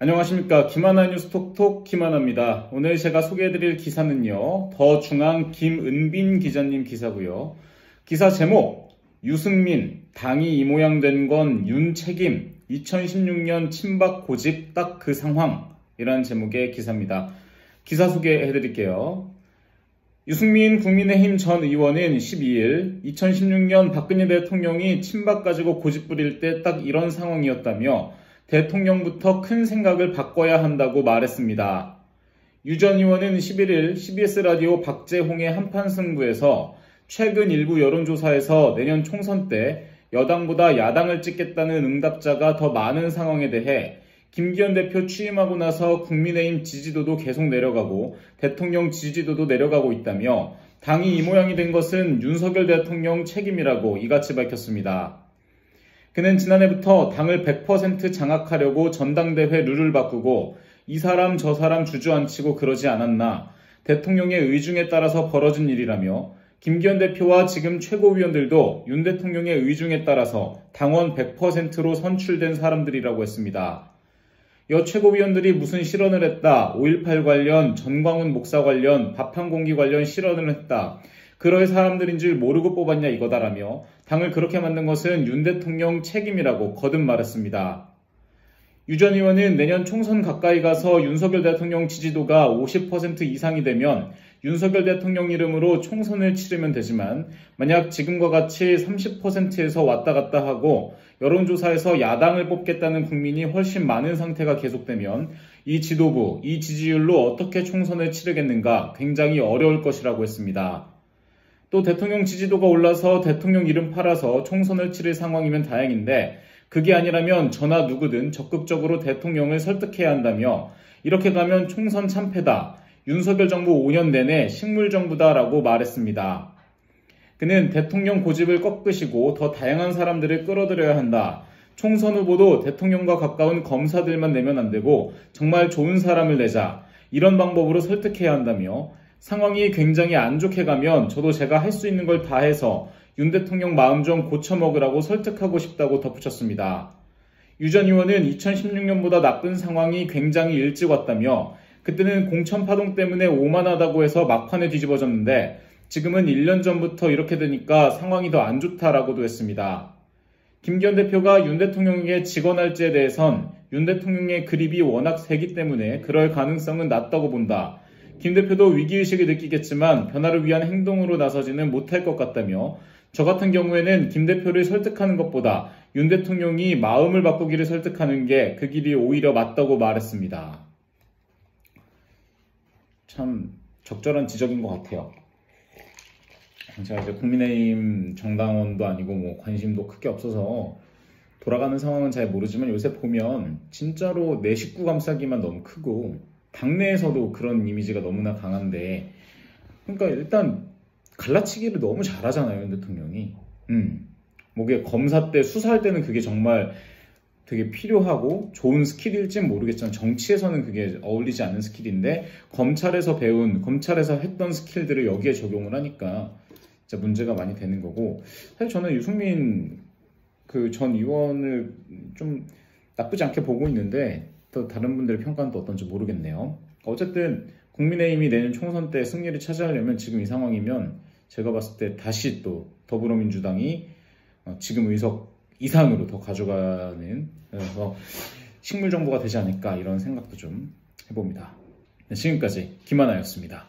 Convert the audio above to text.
안녕하십니까. 김하나 뉴스 톡톡 김하나입니다. 오늘 제가 소개해드릴 기사는요, 더 중앙 김은빈 기자님 기사고요. 기사 제목, 유승민, 당이 이 모양 된 건 윤 책임, 2016년 친박 고집 딱 그 상황이라는 제목의 기사입니다. 기사 소개해드릴게요. 유승민 국민의힘 전 의원은 12일 2016년 박근혜 대통령이 친박 가지고 고집 부릴 때 딱 이런 상황이었다며 대통령부터 큰 생각을 바꿔야 한다고 말했습니다. 유 전 의원은 11일 CBS 라디오 박재홍의 한판 승부에서 최근 일부 여론조사에서 내년 총선 때 여당보다 야당을 찍겠다는 응답자가 더 많은 상황에 대해 김기현 대표 취임하고 나서 국민의힘 지지도도 계속 내려가고 대통령 지지도도 내려가고 있다며 당이 이 모양이 된 것은 윤석열 대통령 책임이라고 이같이 밝혔습니다. 그는 지난해부터 당을 100% 장악하려고 전당대회 룰을 바꾸고 이 사람 저 사람 주저앉히고 그러지 않았나, 대통령의 의중에 따라서 벌어진 일이라며 김기현 대표와 지금 최고위원들도 윤 대통령의 의중에 따라서 당원 100%로 선출된 사람들이라고 했습니다. 여 최고위원들이 무슨 실언을 했다, 5.18 관련, 전광훈 목사 관련, 밥 한 공기 관련 실언을 했다, 그럴 사람들인 줄 모르고 뽑았냐 이거다라며 당을 그렇게 만든 것은 윤 대통령 책임이라고 거듭 말했습니다. 유 전 의원은 내년 총선 가까이 가서 윤석열 대통령 지지도가 50% 이상이 되면 윤석열 대통령 이름으로 총선을 치르면 되지만, 만약 지금과 같이 30%에서 왔다 갔다 하고 여론조사에서 야당을 뽑겠다는 국민이 훨씬 많은 상태가 계속되면 이 지도부, 이 지지율로 어떻게 총선을 치르겠는가 굉장히 어려울 것이라고 했습니다. 또 대통령 지지도가 올라서 대통령 이름 팔아서 총선을 치를 상황이면 다행인데, 그게 아니라면 저나 누구든 적극적으로 대통령을 설득해야 한다며 이렇게 가면 총선 참패다, 윤석열 정부 5년 내내 식물정부다라고 말했습니다. 그는 대통령 고집을 꺾으시고 더 다양한 사람들을 끌어들여야 한다, 총선 후보도 대통령과 가까운 검사들만 내면 안 되고 정말 좋은 사람을 내자, 이런 방법으로 설득해야 한다며 상황이 굉장히 안 좋게 가면 저도 제가 할 수 있는 걸 다 해서 윤 대통령 마음 좀 고쳐먹으라고 설득하고 싶다고 덧붙였습니다. 유 전 의원은 2016년보다 나쁜 상황이 굉장히 일찍 왔다며 그때는 공천파동 때문에 오만하다고 해서 막판에 뒤집어졌는데 지금은 1년 전부터 이렇게 되니까 상황이 더 안 좋다라고도 했습니다. 김기현 대표가 윤 대통령에게 직언할지에 대해선 윤 대통령의 그립이 워낙 세기 때문에 그럴 가능성은 낮다고 본다. 김 대표도 위기의식을 느끼겠지만 변화를 위한 행동으로 나서지는 못할 것 같다며 저 같은 경우에는 김 대표를 설득하는 것보다 윤 대통령이 마음을 바꾸기를 설득하는 게 그 길이 오히려 맞다고 말했습니다. 참 적절한 지적인 것 같아요. 제가 이제 국민의힘 정당원도 아니고 뭐 관심도 크게 없어서 돌아가는 상황은 잘 모르지만 요새 보면 진짜로 내 식구 감싸기만 너무 크고 당내에서도 그런 이미지가 너무나 강한데, 그러니까 일단 갈라치기를 너무 잘하잖아요, 윤 대통령이. 뭐게 검사 때 수사할 때는 그게 정말 되게 필요하고 좋은 스킬일진 모르겠지만 정치에서는 그게 어울리지 않는 스킬인데 검찰에서 했던 스킬들을 여기에 적용을 하니까 진짜 문제가 많이 되는 거고, 사실 저는 유승민 그 전 의원을 좀 나쁘지 않게 보고 있는데 또 다른 분들의 평가는 또 어떤지 모르겠네요. 어쨌든 국민의힘이 내년 총선 때 승리를 차지하려면 지금 이 상황이면 제가 봤을 때 다시 또 더불어민주당이 지금 의석 이상으로 더 가져가는, 그래서 식물정부가 되지 않을까 이런 생각도 좀 해봅니다. 네, 지금까지 김하나였습니다.